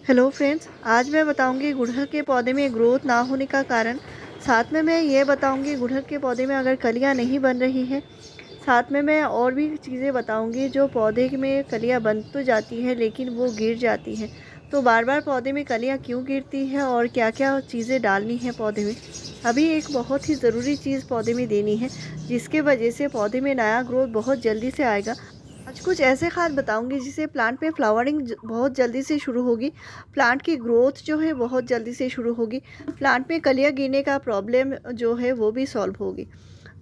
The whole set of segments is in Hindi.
हेलो फ्रेंड्स, आज मैं बताऊंगी गुड़हल के पौधे में ग्रोथ ना होने का कारण। साथ में मैं ये बताऊंगी गुड़हल के पौधे में अगर कलियां नहीं बन रही हैं। साथ में मैं और भी चीज़ें बताऊंगी जो पौधे में कलियां बन तो जाती हैं लेकिन वो गिर जाती हैं। तो बार बार पौधे में कलियां क्यों गिरती हैं और क्या क्या चीज़ें डालनी है पौधे में। अभी एक बहुत ही ज़रूरी चीज़ पौधे में देनी है जिसके वजह से पौधे में नया ग्रोथ बहुत जल्दी से आएगा। आज कुछ ऐसे खाद बताऊंगी जिससे प्लांट में फ्लावरिंग बहुत जल्दी से शुरू होगी। प्लांट की ग्रोथ जो है बहुत जल्दी से शुरू होगी। प्लांट में कलियां गिरने का प्रॉब्लम जो है वो भी सॉल्व होगी।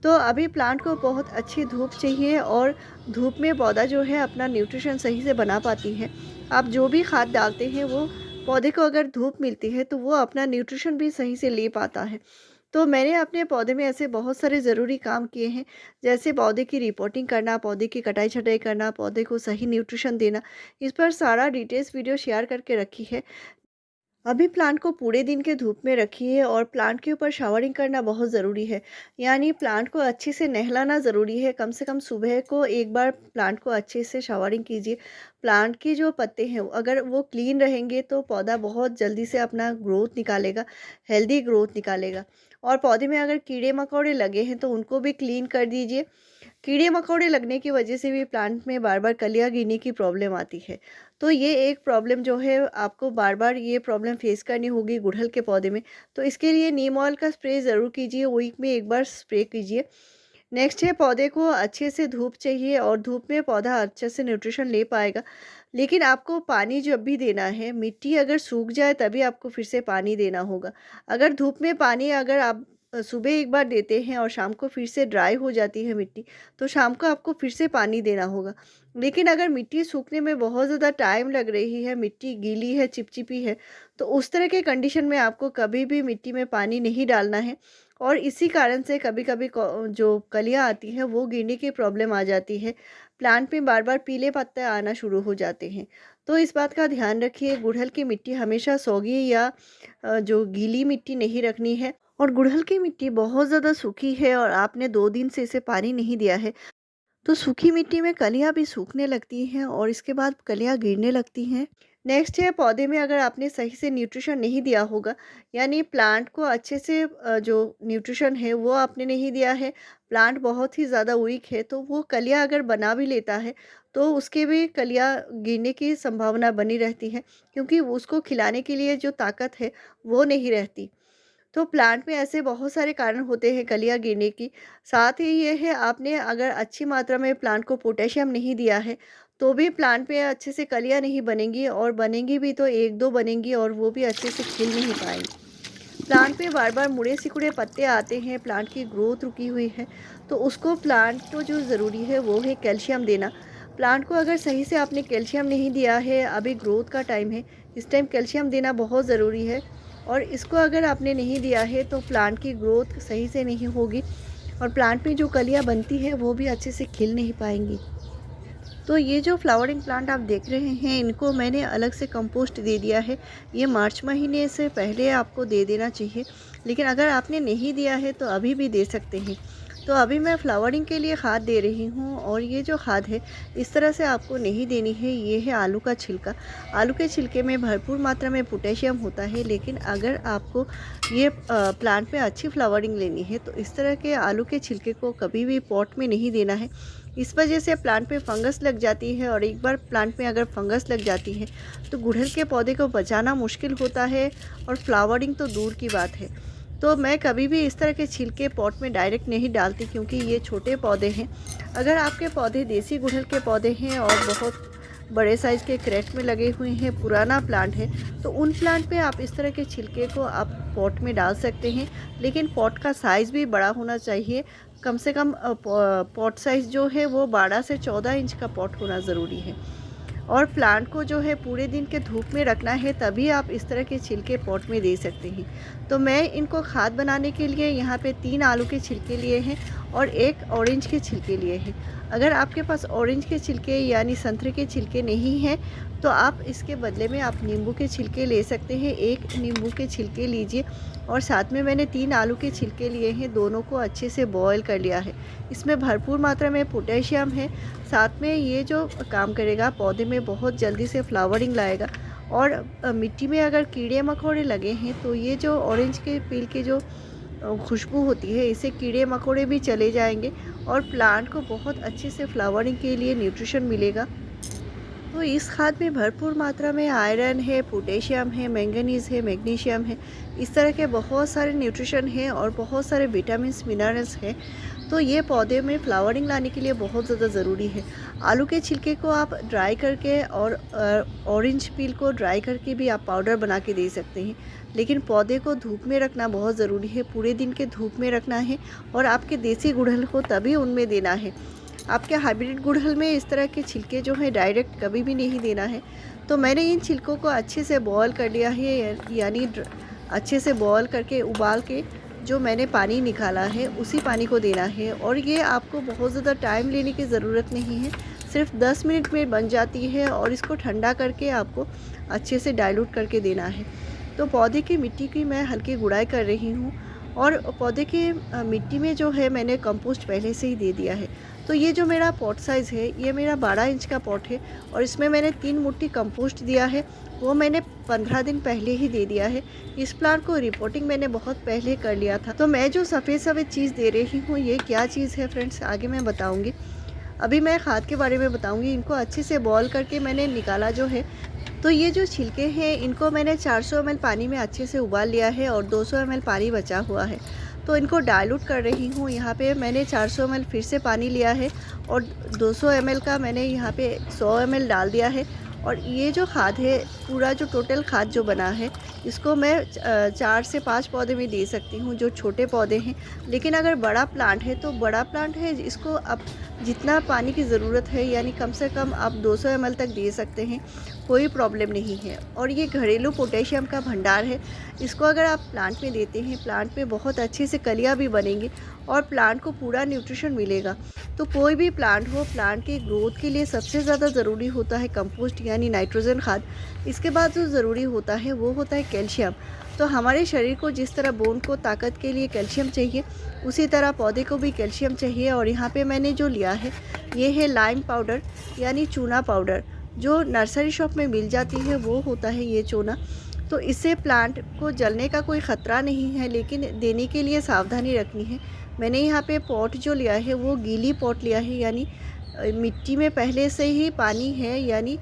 तो अभी प्लांट को बहुत अच्छी धूप चाहिए और धूप में पौधा जो है अपना न्यूट्रिशन सही से बना पाती है। आप जो भी खाद डालते हैं वो पौधे को अगर धूप मिलती है तो वो अपना न्यूट्रिशन भी सही से ले पाता है। तो मैंने अपने पौधे में ऐसे बहुत सारे ज़रूरी काम किए हैं, जैसे पौधे की रिपोर्टिंग करना, पौधे की कटाई छटाई करना, पौधे को सही न्यूट्रिशन देना। इस पर सारा डिटेल्स वीडियो शेयर करके रखी है। अभी प्लांट को पूरे दिन के धूप में रखिए और प्लांट के ऊपर शावरिंग करना बहुत ज़रूरी है। यानी प्लांट को अच्छे से नहलाना ज़रूरी है। कम से कम सुबह को एक बार प्लांट को अच्छे से शावरिंग कीजिए। प्लांट के जो पत्ते हैं अगर वो क्लीन रहेंगे तो पौधा बहुत जल्दी से अपना ग्रोथ निकालेगा, हेल्दी ग्रोथ निकालेगा। और पौधे में अगर कीड़े मकोड़े लगे हैं तो उनको भी क्लीन कर दीजिए। कीड़े मकोड़े लगने की वजह से भी प्लांट में बार बार कलियां गिरने की प्रॉब्लम आती है। तो ये एक प्रॉब्लम जो है आपको बार बार ये प्रॉब्लम फेस करनी होगी गुड़हल के पौधे में। तो इसके लिए नीम ऑयल का स्प्रे ज़रूर कीजिए, वीक में एक बार स्प्रे कीजिए। नेक्स्ट है, पौधे को अच्छे से धूप चाहिए और धूप में पौधा अच्छे से न्यूट्रिशन ले पाएगा। लेकिन आपको पानी जब भी देना है, मिट्टी अगर सूख जाए तभी आपको फिर से पानी देना होगा। अगर धूप में पानी अगर आप सुबह एक बार देते हैं और शाम को फिर से ड्राई हो जाती है मिट्टी, तो शाम को आपको फिर से पानी देना होगा। लेकिन अगर मिट्टी सूखने में बहुत ज़्यादा टाइम लग रही है, मिट्टी गीली है, चिपचिपी है, तो उस तरह के कंडीशन में आपको कभी भी मिट्टी में पानी नहीं डालना है। और इसी कारण से कभी-कभी जो कलियाँ आती हैं वो गिरने की प्रॉब्लम आ जाती है। प्लांट में बार-बार पीले पत्ते आना शुरू हो जाते हैं। तो इस बात का ध्यान रखिए, गुड़हल की मिट्टी हमेशा सोगी या जो गीली मिट्टी नहीं रखनी है। और गुड़हल की मिट्टी बहुत ज़्यादा सूखी है और आपने 2 दिन से इसे पानी नहीं दिया है, तो सूखी मिट्टी में कलियाँ भी सूखने लगती हैं और इसके बाद कलियाँ गिरने लगती हैं। नेक्स्ट है, पौधे में अगर आपने सही से न्यूट्रिशन नहीं दिया होगा, यानी प्लांट को अच्छे से जो न्यूट्रिशन है वो आपने नहीं दिया है, प्लांट बहुत ही ज़्यादा वीक है, तो वो कलियाँ अगर बना भी लेता है तो उसके भी कलियाँ गिरने की संभावना बनी रहती है, क्योंकि उसको खिलाने के लिए जो ताकत है वो नहीं रहती। तो प्लांट में ऐसे बहुत सारे कारण होते हैं कलियाँ गिरने की। साथ ही ये है, आपने अगर अच्छी मात्रा में प्लांट को पोटेशियम नहीं दिया है, तो भी प्लांट पे अच्छे से कलियाँ नहीं बनेंगी और बनेंगी भी तो 1-2 बनेंगी और वो भी अच्छे से खिल नहीं पाएँगी। प्लांट पे बार-बार मुड़े-सिकुड़े पत्ते आते हैं, प्लांट की ग्रोथ रुकी हुई है, तो उसको प्लांट को जो ज़रूरी है वो है कैल्शियम देना। प्लांट को अगर सही से आपने कैल्शियम नहीं दिया है, अभी ग्रोथ का टाइम है, इस टाइम कैल्शियम देना बहुत ज़रूरी है। और इसको अगर आपने नहीं दिया है तो प्लांट की ग्रोथ सही से नहीं होगी और प्लांट में जो कलियाँ बनती हैं वो भी अच्छे से खिल नहीं पाएँगी। तो ये जो फ्लावरिंग प्लांट आप देख रहे हैं इनको मैंने अलग से कंपोस्ट दे दिया है। ये मार्च महीने से पहले आपको दे देना चाहिए, लेकिन अगर आपने नहीं दिया है तो अभी भी दे सकते हैं। तो अभी मैं फ्लावरिंग के लिए खाद दे रही हूँ और ये जो खाद है इस तरह से आपको नहीं देनी है। ये है आलू का छिलका। आलू के छिलके में भरपूर मात्रा में पोटेशियम होता है, लेकिन अगर आपको ये प्लांट में अच्छी फ्लावरिंग लेनी है तो इस तरह के आलू के छिलके को कभी भी पॉट में नहीं देना है। इस वजह से प्लांट पे फंगस लग जाती है और एक बार प्लांट में अगर फंगस लग जाती है तो गुड़हल के पौधे को बचाना मुश्किल होता है और फ्लावरिंग तो दूर की बात है। तो मैं कभी भी इस तरह के छिलके पॉट में डायरेक्ट नहीं डालती, क्योंकि ये छोटे पौधे हैं। अगर आपके पौधे देसी गुड़हल के पौधे हैं और बहुत बड़े साइज़ के क्रेट में लगे हुए हैं, पुराना प्लांट है, तो उन प्लांट पे आप इस तरह के छिलके को आप पॉट में डाल सकते हैं। लेकिन पॉट का साइज़ भी बड़ा होना चाहिए। कम से कम पॉट साइज़ जो है वो 12 से 14 इंच का पॉट होना ज़रूरी है। और प्लांट को जो है पूरे दिन के धूप में रखना है, तभी आप इस तरह के छिलके पॉट में दे सकते हैं। तो मैं इनको खाद बनाने के लिए यहाँ पे 3 आलू के छिलके लिए हैं और 1 ऑरेंज के छिलके लिए हैं। अगर आपके पास ऑरेंज के छिलके यानी संतरे के छिलके नहीं हैं तो आप इसके बदले में आप नींबू के छिलके ले सकते हैं। 1 नींबू के छिलके लीजिए और साथ में मैंने 3 आलू के छिलके लिए हैं, दोनों को अच्छे से बॉयल कर लिया है। इसमें भरपूर मात्रा में पोटेशियम है। साथ में ये जो काम करेगा पौधे में बहुत जल्दी से फ्लावरिंग लाएगा और मिट्टी में अगर कीड़े मकोड़े लगे हैं तो ये जो ऑरेंज के पील के जो खुशबू होती है, इससे कीड़े मकोड़े भी चले जाएंगे और प्लांट को बहुत अच्छे से फ्लावरिंग के लिए न्यूट्रिशन मिलेगा। तो इस खाद में भरपूर मात्रा में आयरन है, पोटेशियम है, मैंगनीज़ है, मैग्नीशियम है, इस तरह के बहुत सारे न्यूट्रिशन हैं और बहुत सारे विटामिन्स मिनरल्स हैं। तो ये पौधे में फ्लावरिंग लाने के लिए बहुत ज़्यादा ज़रूरी है। आलू के छिलके को आप ड्राई करके और ऑरेंज पील को ड्राई करके भी आप पाउडर बना के दे सकते हैं, लेकिन पौधे को धूप में रखना बहुत ज़रूरी है। पूरे दिन के धूप में रखना है और आपके देसी गुड़हल को तभी उनमें देना है। आपके हाइब्रिड गुड़हल में इस तरह के छिलके जो हैं डायरेक्ट कभी भी नहीं देना है। तो मैंने इन छिलकों को अच्छे से बॉयल कर लिया है, यानी अच्छे से बॉयल करके उबाल के जो मैंने पानी निकाला है उसी पानी को देना है। और ये आपको बहुत ज़्यादा टाइम लेने की ज़रूरत नहीं है, सिर्फ 10 मिनट में बन जाती है और इसको ठंडा करके आपको अच्छे से डाइल्यूट करके देना है। तो पौधे की मिट्टी की मैं हल्की गुड़ाई कर रही हूँ और पौधे की मिट्टी में जो है मैंने कंपोस्ट पहले से ही दे दिया है। तो ये जो मेरा पॉट साइज़ है, ये मेरा 12 इंच का पॉट है और इसमें मैंने 3 मुट्ठी कंपोस्ट दिया है, वो मैंने 15 दिन पहले ही दे दिया है। इस प्लांट को रिपोर्टिंग मैंने बहुत पहले कर लिया था। तो मैं जो सफ़ेद सफ़ेद चीज़ दे रही हूँ, ये क्या चीज़ है फ्रेंड्स, आगे मैं बताऊँगी। अभी मैं खाद के बारे में बताऊँगी। इनको अच्छे से बॉयल करके मैंने निकाला जो है। तो ये जो छिलके हैं, इनको मैंने 400 ml पानी में अच्छे से उबाल लिया है और 200 ml पानी बचा हुआ है। तो इनको डाइल्यूट कर रही हूँ। यहाँ पे मैंने 400 ml फिर से पानी लिया है और 200 ml का मैंने यहाँ पे 100 ml डाल दिया है। और ये जो खाद है, पूरा जो टोटल खाद जो बना है, इसको मैं 4 से 5 पौधे में दे सकती हूँ जो छोटे पौधे हैं। लेकिन अगर बड़ा प्लांट है तो बड़ा प्लांट है, इसको आप जितना पानी की ज़रूरत है, यानी कम से कम आप 200 ml तक दे सकते हैं, कोई प्रॉब्लम नहीं है। और ये घरेलू पोटेशियम का भंडार है। इसको अगर आप प्लांट में देते हैं, प्लांट में बहुत अच्छे से कलियाँ भी बनेंगी और प्लांट को पूरा न्यूट्रिशन मिलेगा। तो कोई भी प्लांट हो, प्लांट की ग्रोथ के लिए सबसे ज़्यादा ज़रूरी होता है कंपोस्ट यानी नाइट्रोजन खाद। इसके बाद जो ज़रूरी होता है वो होता है कैल्शियम। तो हमारे शरीर को जिस तरह बोन को ताकत के लिए कैल्शियम चाहिए, उसी तरह पौधे को भी कैल्शियम चाहिए। और यहाँ पे मैंने जो लिया है, ये है लाइम पाउडर यानी चूना पाउडर, जो नर्सरी शॉप में मिल जाती है, वो होता है ये चूना। तो इससे प्लांट को जलने का कोई ख़तरा नहीं है, लेकिन देने के लिए सावधानी रखनी है। मैंने यहाँ पे पॉट जो लिया है वो गीली पॉट लिया है, यानी मिट्टी में पहले से ही पानी है, यानी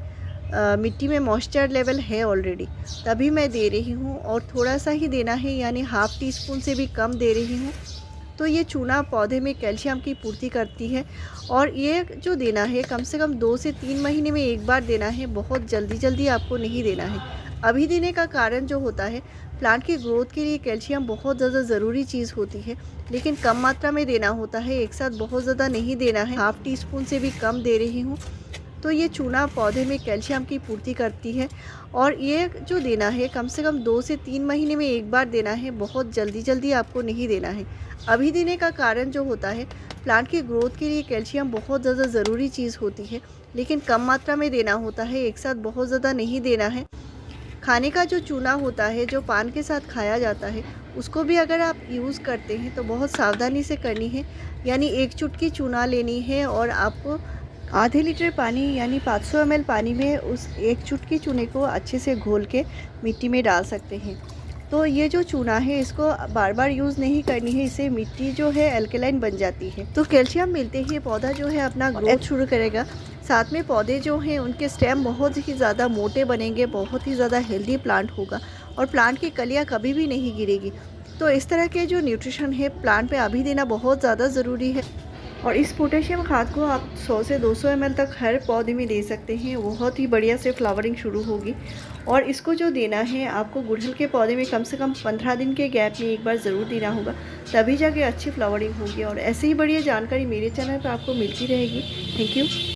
मिट्टी में मॉइस्चर लेवल है ऑलरेडी, तभी मैं दे रही हूँ। और थोड़ा सा ही देना है, यानी ½ टीस्पून से भी कम दे रही हूँ। तो ये चूना पौधे में कैल्शियम की पूर्ति करती है और ये जो देना है कम से कम 2 से 3 महीने में एक बार देना है, बहुत जल्दी आपको नहीं देना है। अभी देने का कारण जो होता है, प्लांट की ग्रोथ के लिए कैल्शियम बहुत ज़्यादा ज़रूरी चीज़ होती है, लेकिन कम मात्रा में देना होता है, एक साथ बहुत ज़्यादा नहीं देना है। ½ टीस्पून से भी कम दे रही हूँ। तो ये चूना पौधे में कैल्शियम की पूर्ति करती है और ये जो देना है कम से कम 2 से 3 महीने में एक बार देना है, बहुत जल्दी आपको नहीं देना है। अभी देने का कारण जो होता है, प्लांट की ग्रोथ के लिए कैल्शियम बहुत ज़्यादा ज़रूरी चीज़ होती है, लेकिन कम मात्रा में देना होता है, एक साथ बहुत ज़्यादा नहीं देना है। खाने का जो चूना होता है, जो पान के साथ खाया जाता है, उसको भी अगर आप यूज़ करते हैं तो बहुत सावधानी से करनी है। यानी 1 चुटकी चूना लेनी है और आपको ½ लीटर पानी यानी 500 ml पानी में उस 1 चुटकी चूने को अच्छे से घोल के मिट्टी में डाल सकते हैं। तो ये जो चूना है, इसको बार बार यूज़ नहीं करनी है, इससे मिट्टी जो है अल्कलाइन बन जाती है। तो कैल्शियम मिलते ही पौधा जो है अपना ग्रोथ शुरू करेगा। साथ में पौधे जो हैं उनके स्टेम बहुत ही ज़्यादा मोटे बनेंगे, बहुत ही ज़्यादा हेल्दी प्लांट होगा और प्लांट की कलियाँ कभी भी नहीं गिरेगी। तो इस तरह के जो न्यूट्रिशन है प्लांट पे अभी देना बहुत ज़्यादा ज़रूरी है। और इस पोटेशियम खाद को आप 100 से 200 ml तक हर पौधे में दे सकते हैं, बहुत ही बढ़िया से फ्लावरिंग शुरू होगी। और इसको जो देना है आपको गुड़हल के पौधे में कम से कम 15 दिन के गैप में एक बार ज़रूर देना होगा, तभी जाके अच्छी फ्लावरिंग होगी। और ऐसे ही बढ़िया जानकारी मेरे चैनल पर आपको मिलती रहेगी। Thank you.